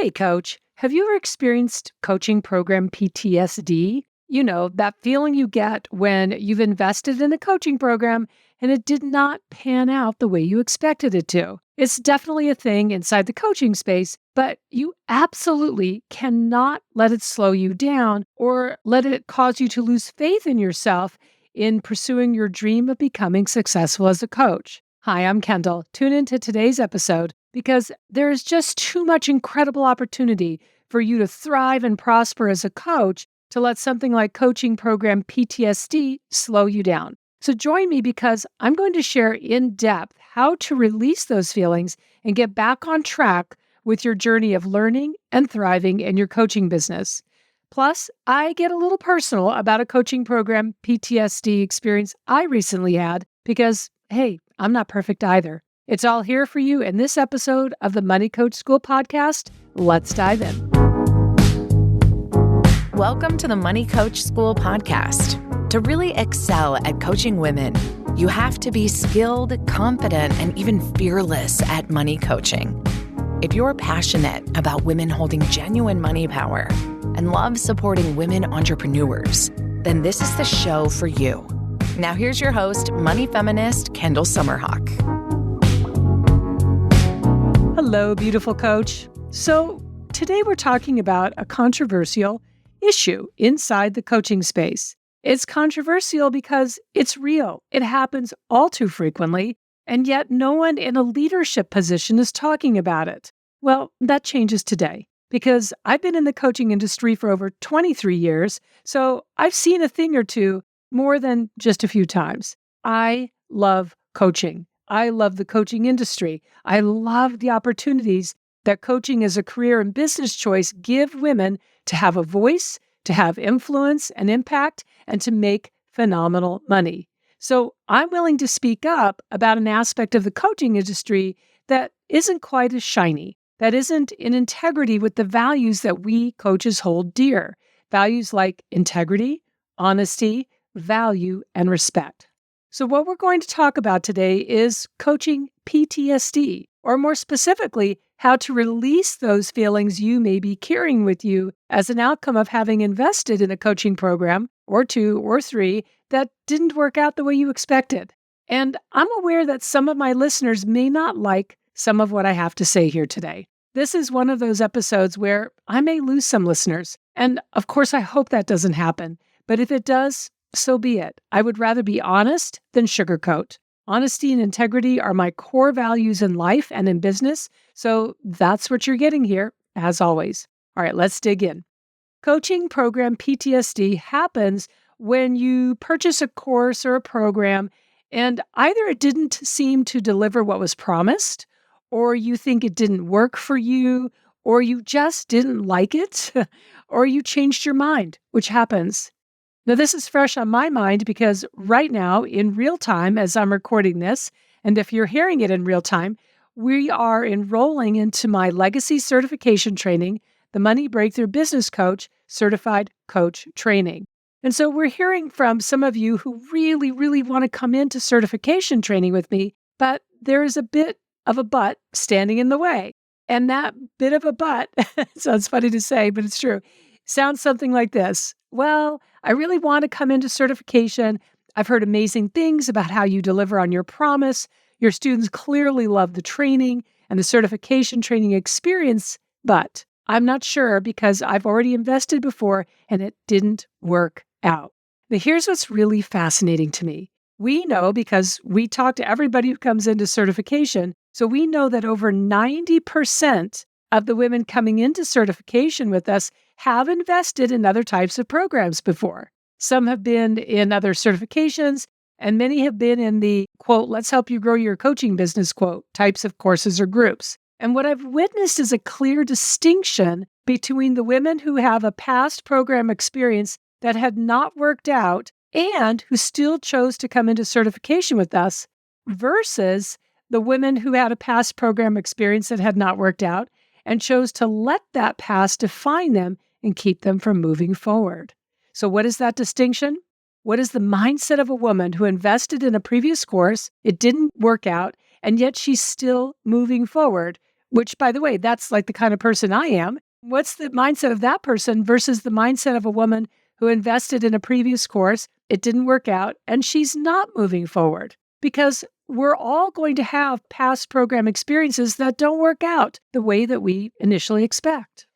Hey, coach, have you ever experienced coaching program PTSD? You know, that feeling you get when you've invested in a coaching program and it did not pan out the way you expected it to. It's definitely a thing inside the coaching space, but you absolutely cannot let it slow you down or let it cause you to lose faith in yourself in pursuing your dream of becoming successful as a coach. Hi, I'm Kendall. Tune into today's episode because there is just too much incredible opportunity for you to thrive and prosper as a coach to let something like coaching program PTSD slow you down. So join me because I'm going to share in depth how to release those feelings and get back on track with your journey of learning and thriving in your coaching business. Plus, I get a little personal about a coaching program PTSD experience I recently had because, hey, I'm not perfect either. It's all here for you in this episode of the Money Coach School podcast. Let's dive in. Welcome to the Money Coach School podcast. To really excel at coaching women, you have to be skilled, confident, and even fearless at money coaching. If you're passionate about women holding genuine money power and love supporting women entrepreneurs, then this is the show for you. Now here's your host, money feminist Kendall Summerhawk. Hello, beautiful coach. So today we're talking about a controversial issue inside the coaching space. It's controversial because it's real. It happens all too frequently, and yet no one in a leadership position is talking about it. Well, that changes today because I've been in the coaching industry for over 23 years, so I've seen a thing or two more than just a few times. I love coaching. I love the coaching industry. I love the opportunities that coaching as a career and business choice give women to have a voice, to have influence and impact, and to make phenomenal money. So I'm willing to speak up about an aspect of the coaching industry that isn't quite as shiny, that isn't in integrity with the values that we coaches hold dear. Values like integrity, honesty, value, and respect. So what we're going to talk about today is coaching PTSD, or more specifically, how to release those feelings you may be carrying with you as an outcome of having invested in a coaching program, or two or three, that didn't work out the way you expected. And I'm aware that some of my listeners may not like some of what I have to say here today. This is one of those episodes where I may lose some listeners. And of course, I hope that doesn't happen. But if it does, so be it. I would rather be honest than sugarcoat. Honesty and integrity are my core values in life and in business, so that's what you're getting here, as always. All right, let's dig in. Coaching program PTSD happens when you purchase a course or a program and either it didn't seem to deliver what was promised, or you think it didn't work for you, or you just didn't like it, or you changed your mind, which happens. Now, this is fresh on my mind because right now, in real time, as I'm recording this, and if you're hearing it in real time, we are enrolling into my legacy certification training, the Money Breakthrough Business Coach Certified Coach Training. And so we're hearing from some of you who really, really want to come into certification training with me, but there is a bit of a but standing in the way. And that bit of a but, sounds funny to say, but it's true, sounds something like this. Well, I really want to come into certification. I've heard amazing things about how you deliver on your promise. Your students clearly love the training and the certification training experience, but I'm not sure because I've already invested before and it didn't work out. Now, here's what's really fascinating to me. We know because we talk to everybody who comes into certification, so we know that over 90% of the women coming into certification with us have invested in other types of programs before. Some have been in other certifications, and many have been in the, quote, let's help you grow your coaching business, quote, types of courses or groups. And what I've witnessed is a clear distinction between the women who have a past program experience that had not worked out and who still chose to come into certification with us versus the women who had a past program experience that had not worked out and chose to let that past define them and keep them from moving forward. So what is that distinction? What is the mindset of a woman who invested in a previous course, it didn't work out, and yet she's still moving forward, which, by the way, that's like the kind of person I am. What's the mindset of that person versus the mindset of a woman who invested in a previous course? It didn't work out, and she's not moving forward because we're all going to have past program experiences that don't work out the way that we initially expect.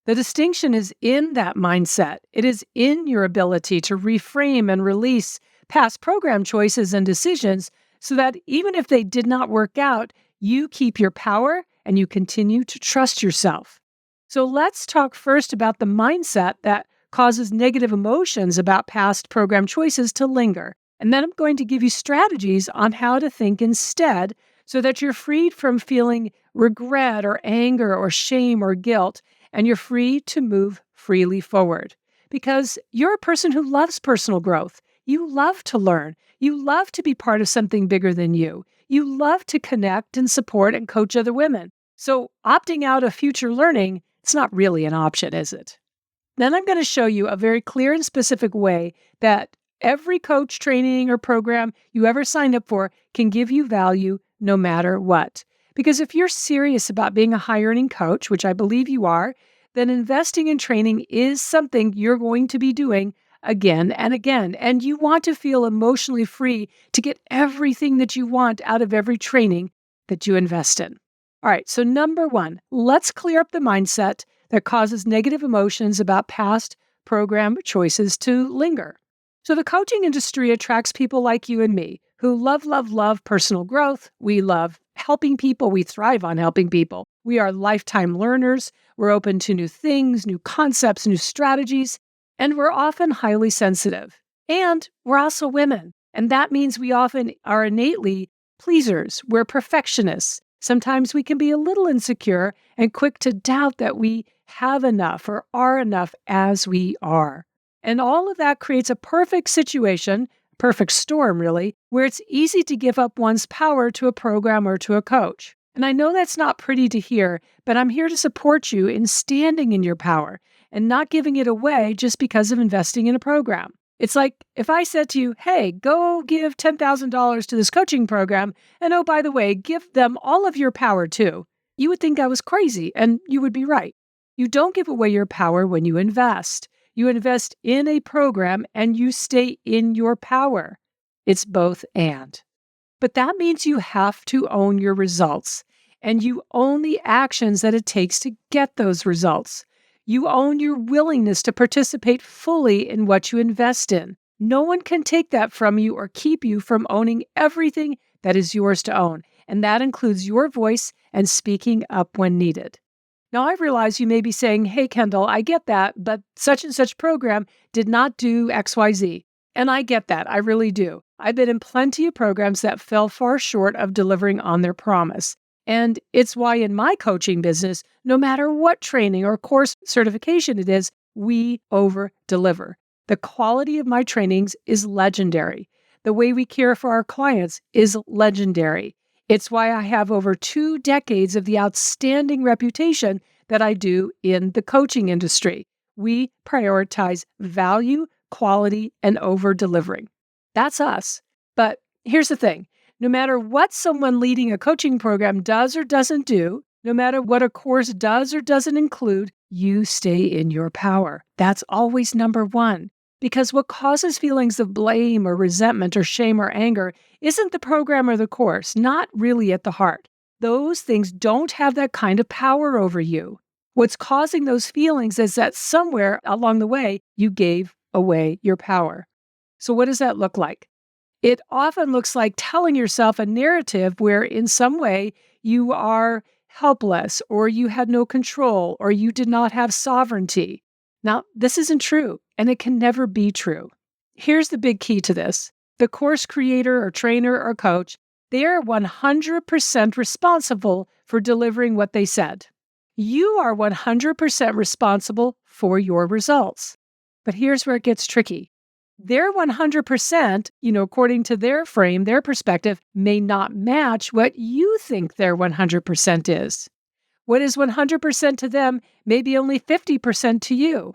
The distinction is in that mindset. It is in your ability to reframe and release past program choices and decisions so that even if they did not work out, you keep your power and you continue to trust yourself. So let's talk first about the mindset that causes negative emotions about past program choices to linger. And then I'm going to give you strategies on how to think instead so that you're freed from feeling regret or anger or shame or guilt, and you're free to move freely forward. Because you're a person who loves personal growth. You love to learn. You love to be part of something bigger than you. You love to connect and support and coach other women. So opting out of future learning, it's not really an option, is it? Then I'm going to show you a very clear and specific way that every coach training or program you ever signed up for can give you value no matter what. Because if you're serious about being a high-earning coach, which I believe you are, then investing in training is something you're going to be doing again and again. And you want to feel emotionally free to get everything that you want out of every training that you invest in. All right, so number one, let's clear up the mindset that causes negative emotions about past program choices to linger. So the coaching industry attracts people like you and me who love personal growth. We love helping people. We thrive on helping people. We are lifetime learners. We're open to new things, new concepts, new strategies, and we're often highly sensitive. And we're also women. And that means we often are innately pleasers. We're perfectionists. Sometimes we can be a little insecure and quick to doubt that we have enough or are enough as we are. And all of that creates a perfect situation, perfect storm really, where it's easy to give up one's power to a program or to a coach. And I know that's not pretty to hear, but I'm here to support you in standing in your power and not giving it away just because of investing in a program. It's like if I said to you, hey, go give $10,000 to this coaching program, and oh, by the way, give them all of your power too. You would think I was crazy, and you would be right. You don't give away your power when you invest. You invest in a program and you stay in your power. It's both and. But that means you have to own your results, and you own the actions that it takes to get those results. You own your willingness to participate fully in what you invest in. No one can take that from you or keep you from owning everything that is yours to own, and that includes your voice and speaking up when needed. Now, I realize you may be saying, hey, Kendall, I get that, but such and such program did not do XYZ. And I get that. I really do. I've been in plenty of programs that fell far short of delivering on their promise. And it's why in my coaching business, no matter what training or course certification it is, we over-deliver. The quality of my trainings is legendary. The way we care for our clients is legendary. It's why I have over 2 decades of the outstanding reputation that I do in the coaching industry. We prioritize value, quality, and over-delivering. That's us. But here's the thing. No matter what someone leading a coaching program does or doesn't do, no matter what a course does or doesn't include, you stay in your power. That's always number one. Because what causes feelings of blame or resentment or shame or anger isn't the program or the course, not really at the heart. Those things don't have that kind of power over you. What's causing those feelings is that somewhere along the way, you gave away your power. So what does that look like? It often looks like telling yourself a narrative where in some way you are helpless or you had no control or you did not have sovereignty. Now, this isn't true, and it can never be true. Here's the big key to this. The course creator or trainer or coach, they are 100% responsible for delivering what they said. You are 100% responsible for your results. But here's where it gets tricky. Their 100%, according to their frame, their perspective, may not match what you think their 100% is. What is 100% to them may be only 50% to you.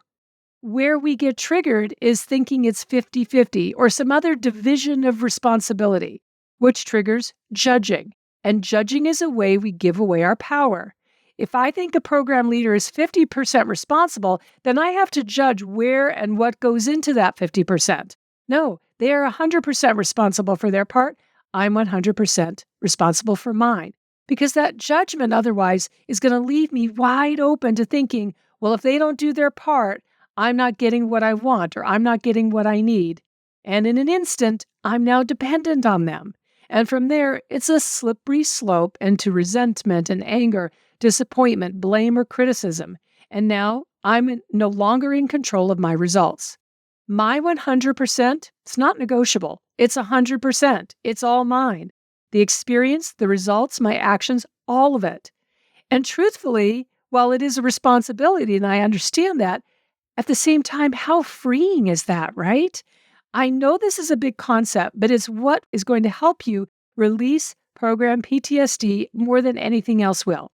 Where we get triggered is thinking it's 50-50 or some other division of responsibility, which triggers judging. And judging is a way we give away our power. If I think a program leader is 50% responsible, then I have to judge where and what goes into that 50%. No, they are 100% responsible for their part. I'm 100% responsible for mine. Because that judgment otherwise is going to leave me wide open to thinking, well, if they don't do their part, I'm not getting what I want or I'm not getting what I need. And in an instant, I'm now dependent on them. And from there, it's a slippery slope into resentment and anger, disappointment, blame, or criticism. And now I'm no longer in control of my results. My 100%, it's not negotiable. It's 100%. It's all mine. The experience, the results, my actions, all of it. And truthfully, while it is a responsibility, and I understand that, at the same time, how freeing is that, right? I know this is a big concept, but it's what is going to help you release program PTSD more than anything else will.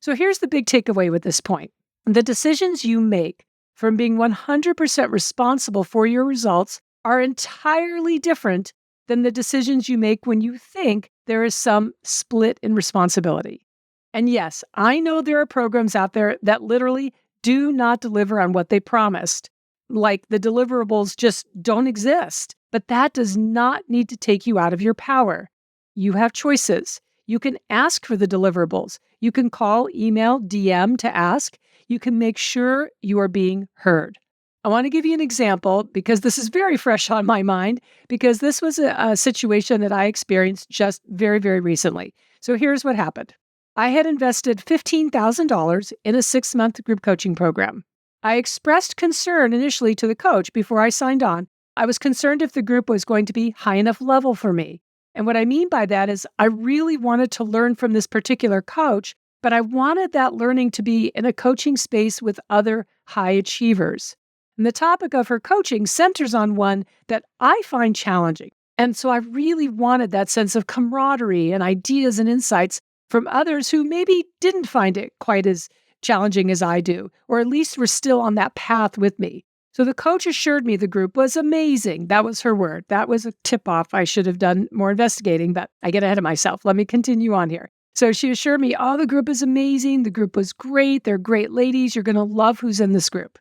So here's the big takeaway with this point. The decisions you make from being 100% responsible for your results are entirely different than the decisions you make when you think there is some split in responsibility. And yes, I know there are programs out there that literally do not deliver on what they promised. Like the deliverables just don't exist. But that does not need to take you out of your power. You have choices. You can ask for the deliverables. You can call, email, DM to ask. You can make sure you are being heard. I want to give you an example because this is very fresh on my mind because this was a situation that I experienced just very, very recently. So here's what happened. I had invested $15,000 in a 6-month group coaching program. I expressed concern initially to the coach before I signed on. I was concerned if the group was going to be high enough level for me. And what I mean by that is I really wanted to learn from this particular coach, but I wanted that learning to be in a coaching space with other high achievers. And the topic of her coaching centers on one that I find challenging. And so I really wanted that sense of camaraderie and ideas and insights from others who maybe didn't find it quite as challenging as I do, or at least were still on that path with me. So the coach assured me the group was amazing. That was her word. That was a tip-off. I should have done more investigating, but I get ahead of myself. Let me continue on here. So she assured me, oh, the group is amazing. The group was great. They're great ladies. You're going to love who's in this group.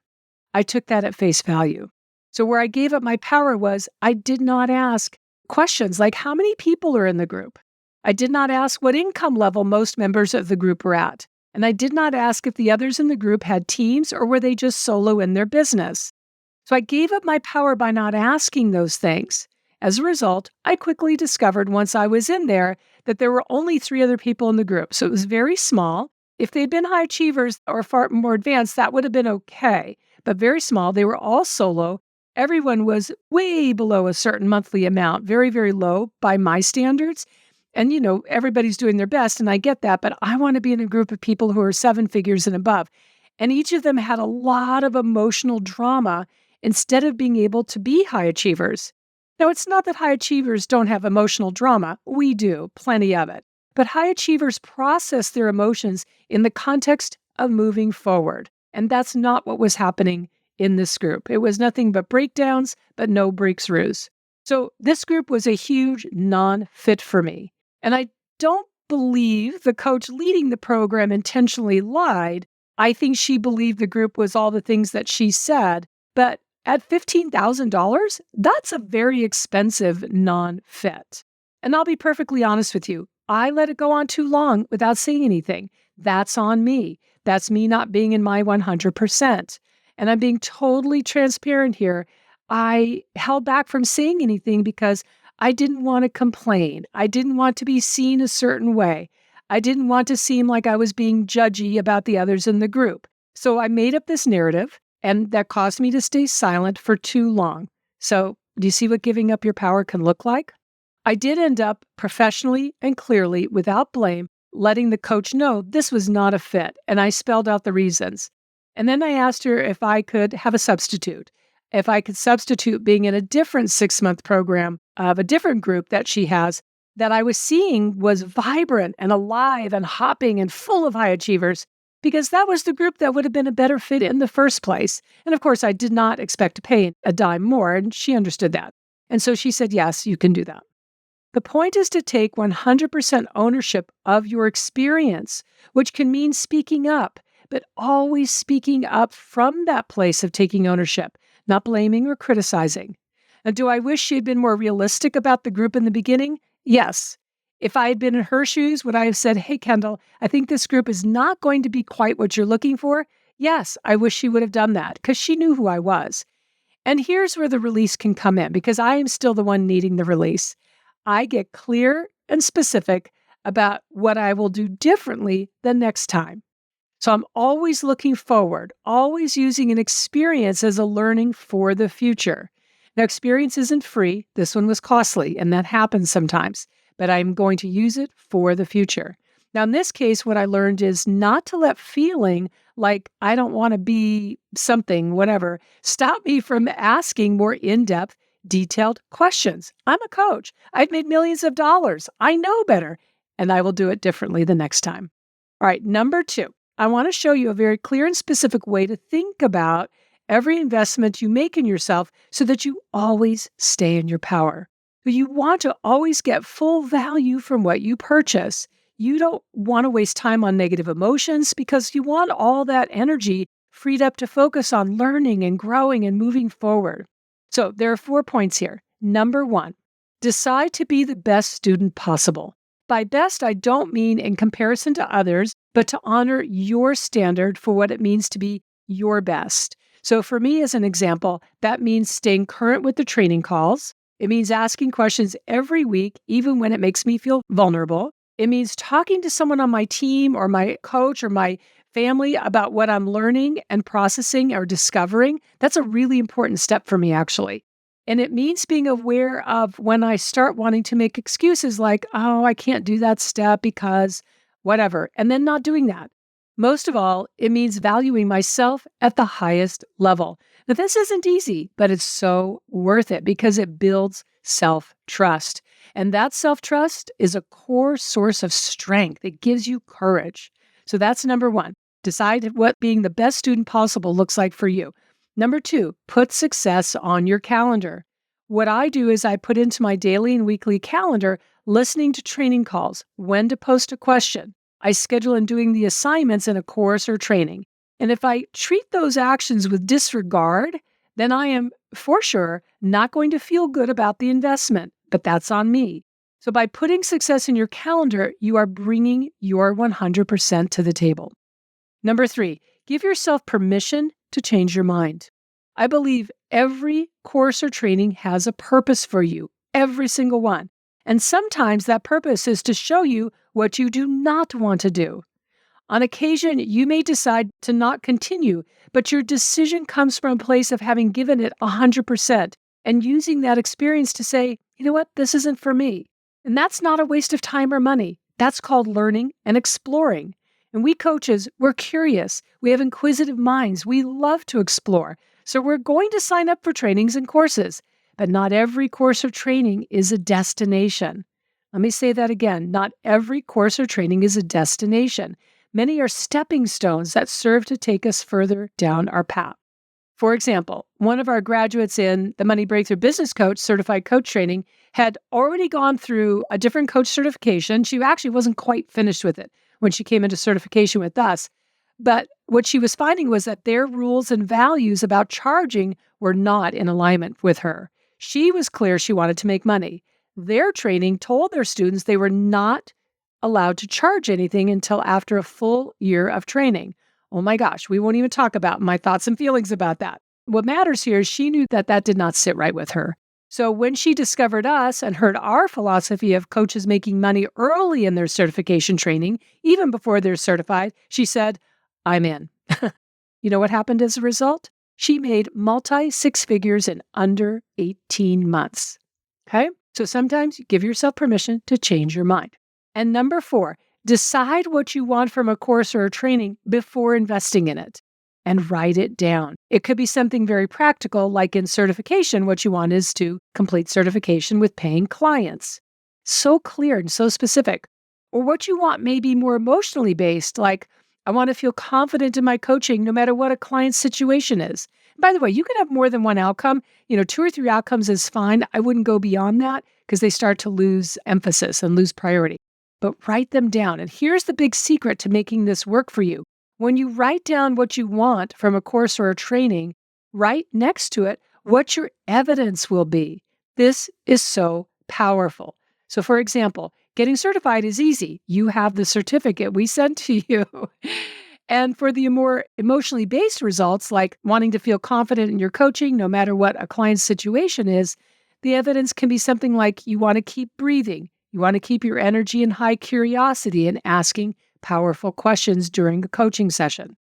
I took that at face value. So where I gave up my power was I did not ask questions like how many people are in the group. I did not ask what income level most members of the group were at. And I did not ask if the others in the group had teams or were they just solo in their business. So I gave up my power by not asking those things. As a result, I quickly discovered once I was in there that there were only 3 other people in the group. So it was very small. If they'd been high achievers or far more advanced, that would have been okay. But very small. They were all solo. Everyone was way below a certain monthly amount, very, very low by my standards. And, everybody's doing their best, and I get that, but I want to be in a group of people who are 7 figures and above. And each of them had a lot of emotional drama instead of being able to be high achievers. Now, it's not that high achievers don't have emotional drama. We do, plenty of it. But high achievers process their emotions in the context of moving forward. And that's not what was happening in this group. It was nothing but breakdowns, but no breakthroughs. So this group was a huge non-fit for me. And I don't believe the coach leading the program intentionally lied. I think she believed the group was all the things that she said. But at $15,000, that's a very expensive non-fit. And I'll be perfectly honest with you. I let it go on too long without saying anything. That's on me. That's me not being in my 100%. And I'm being totally transparent here. I held back from saying anything because I didn't want to complain. I didn't want to be seen a certain way. I didn't want to seem like I was being judgy about the others in the group. So I made up this narrative, and that caused me to stay silent for too long. So do you see what giving up your power can look like? I did end up professionally and clearly, without blame, letting the coach know this was not a fit, and I spelled out the reasons. And then I asked her if I could have a substitute, if I could substitute being in a different 6-month program of a different group that she has that I was seeing was vibrant and alive and hopping and full of high achievers, because that was the group that would have been a better fit in the first place. And of course, I did not expect to pay a dime more, and she understood that. And so she said, yes, you can do that. The point is to take 100% ownership of your experience, which can mean speaking up, but always speaking up from that place of taking ownership, not blaming or criticizing. And do I wish she had been more realistic about the group in the beginning? Yes. If I had been in her shoes, would I have said, "Hey, Kendall, I think this group is not going to be quite what you're looking for"? Yes, I wish she would have done that because she knew who I was. And here's where the release can come in because I am still the one needing the release. I get clear and specific about what I will do differently the next time. So I'm always looking forward, always using an experience as a learning for the future. Now, experience isn't free. This one was costly, and that happens sometimes, but I'm going to use it for the future. Now, in this case, what I learned is not to let feeling like I don't want to be something, whatever, stop me from asking more in-depth, detailed questions. I'm a coach. I've made millions of dollars. I know better, and I will do it differently the next time. All right, number 2. I want to show you a very clear and specific way to think about every investment you make in yourself so that you always stay in your power. You want to always get full value from what you purchase. You don't want to waste time on negative emotions because you want all that energy freed up to focus on learning and growing and moving forward. So there are 4 points here. Number 1, decide to be the best student possible. By best, I don't mean in comparison to others, but to honor your standard for what it means to be your best. So for me, as an example, that means staying current with the training calls. It means asking questions every week, even when it makes me feel vulnerable. It means talking to someone on my team or my coach or my family about what I'm learning and processing or discovering. That's a really important step for me, actually. And it means being aware of when I start wanting to make excuses like, oh, I can't do that step because whatever, and then not doing that. Most of all, it means valuing myself at the highest level. Now, this isn't easy, but it's so worth it because it builds self-trust. And that self-trust is a core source of strength. It gives you courage. So that's number 1. Decide what being the best student possible looks like for you. Number 2, put success on your calendar. What I do is I put into my daily and weekly calendar listening to training calls, when to post a question. I schedule in doing the assignments in a course or training. And if I treat those actions with disregard, then I am for sure not going to feel good about the investment, but that's on me. So by putting success in your calendar, you are bringing your 100% to the table. Number 3, give yourself permission to change your mind. I believe every course or training has a purpose for you, every single one. And sometimes that purpose is to show you what you do not want to do. On occasion, you may decide to not continue, but your decision comes from a place of having given it 100% and using that experience to say, you know what, this isn't for me. And that's not a waste of time or money. That's called learning and exploring. And we coaches, we're curious. We have inquisitive minds. We love to explore. So we're going to sign up for trainings and courses. But not every course or training is a destination. Let me say that again. Not every course or training is a destination. Many are stepping stones that serve to take us further down our path. For example, one of our graduates in the Money Breakthrough Business Coach Certified Coach Training had already gone through a different coach certification. She actually wasn't quite finished with it when she came into certification with us. But what she was finding was that their rules and values about charging were not in alignment with her. She was clear she wanted to make money. Their training told their students they were not allowed to charge anything until after a full year of training. Oh my gosh, we won't even talk about my thoughts and feelings about that. What matters here is she knew that that did not sit right with her. So when she discovered us and heard our philosophy of coaches making money early in their certification training, even before they're certified, she said, I'm in. You know what happened as a result? She made multi-six figures in under 18 months. Okay? So sometimes give yourself permission to change your mind. And number 4, decide what you want from a course or a training before investing in it and write it down. It could be something very practical, like in certification, what you want is to complete certification with paying clients. So clear and so specific. Or what you want may be more emotionally based, like I want to feel confident in my coaching no matter what a client's situation is. By the way, you can have more than one outcome. 2 or 3 outcomes is fine. I wouldn't go beyond that because they start to lose emphasis and lose priority. But write them down. And here's the big secret to making this work for you. When you write down what you want from a course or a training, write next to it what your evidence will be. This is so powerful. So for example, getting certified is easy. You have the certificate we sent to you. And for the more emotionally based results, like wanting to feel confident in your coaching, no matter what a client's situation is, the evidence can be something like you want to keep breathing. You want to keep your energy and high curiosity and asking powerful questions during a coaching session.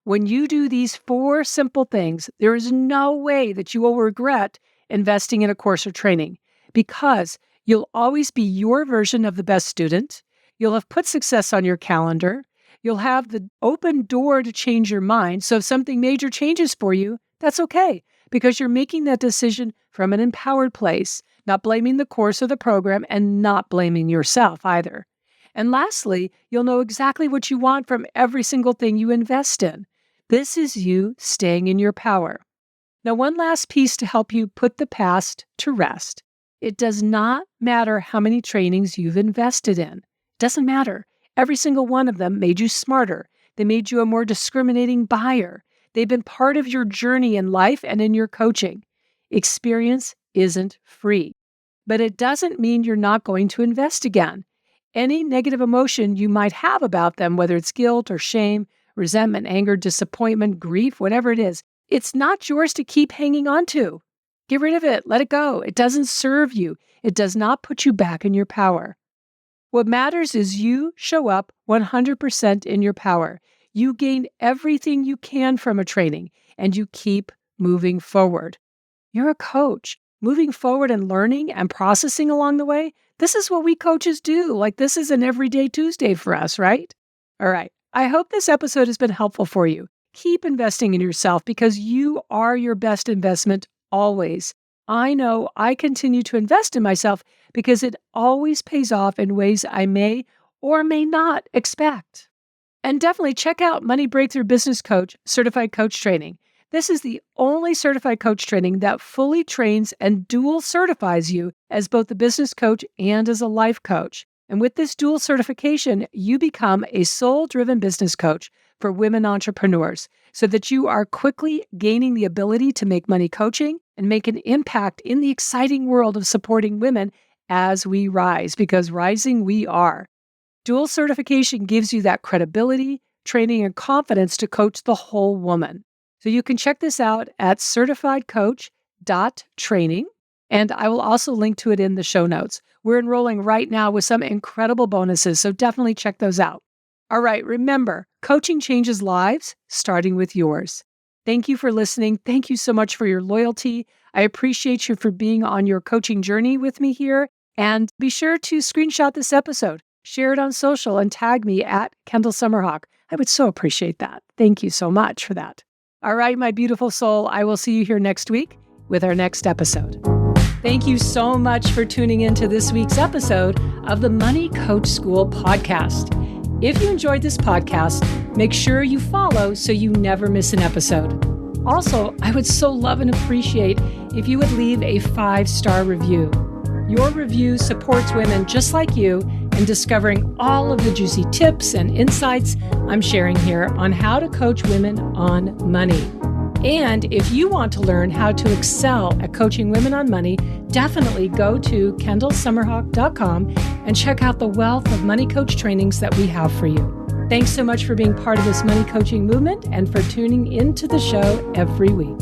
When you do these 4 simple things, there is no way that you will regret investing in a course or training because you'll always be your version of the best student. You'll have put success on your calendar. You'll have the open door to change your mind. So if something major changes for you, that's okay because you're making that decision from an empowered place, not blaming the course or the program and not blaming yourself either. And lastly, you'll know exactly what you want from every single thing you invest in. This is you staying in your power. Now, one last piece to help you put the past to rest. It does not matter how many trainings you've invested in. It doesn't matter. Every single one of them made you smarter. They made you a more discriminating buyer. They've been part of your journey in life and in your coaching. Experience isn't free, but it doesn't mean you're not going to invest again. Any negative emotion you might have about them, whether it's guilt or shame, resentment, anger, disappointment, grief, whatever it is, it's not yours to keep hanging on to. Get rid of it. Let it go. It doesn't serve you. It does not put you back in your power. What matters is you show up 100% in your power. You gain everything you can from a training, and you keep moving forward. You're a coach. Moving forward and learning and processing along the way, this is what we coaches do. Like this is an everyday Tuesday for us, right? All right. I hope this episode has been helpful for you. Keep investing in yourself because you are your best investment always. I know I continue to invest in myself because it always pays off in ways I may or may not expect. And definitely check out Money Breakthrough Business Coach Certified Coach Training. This is the only certified coach training that fully trains and dual certifies you as both a business coach and as a life coach. And with this dual certification, you become a soul-driven business coach for women entrepreneurs so that you are quickly gaining the ability to make money coaching and make an impact in the exciting world of supporting women as we rise, because rising we are. Dual certification gives you that credibility, training, and confidence to coach the whole woman. So you can check this out at certifiedcoach.training, and I will also link to it in the show notes. We're enrolling right now with some incredible bonuses, so definitely check those out. All right, remember, coaching changes lives, starting with yours. Thank you for listening. Thank you so much for your loyalty. I appreciate you for being on your coaching journey with me here. And be sure to screenshot this episode, share it on social, and tag me at Kendall Summerhawk. I would so appreciate that. Thank you so much for that. All right, my beautiful soul, I will see you here next week with our next episode. Thank you so much for tuning into this week's episode of the Money Coach School podcast. If you enjoyed this podcast, make sure you follow so you never miss an episode. Also, I would so love and appreciate if you would leave a 5-star review. Your review supports women just like you in discovering all of the juicy tips and insights I'm sharing here on how to coach women on money. And if you want to learn how to excel at coaching women on money, definitely go to kendallsummerhawk.com and check out the wealth of money coach trainings that we have for you. Thanks so much for being part of this money coaching movement and for tuning into the show every week.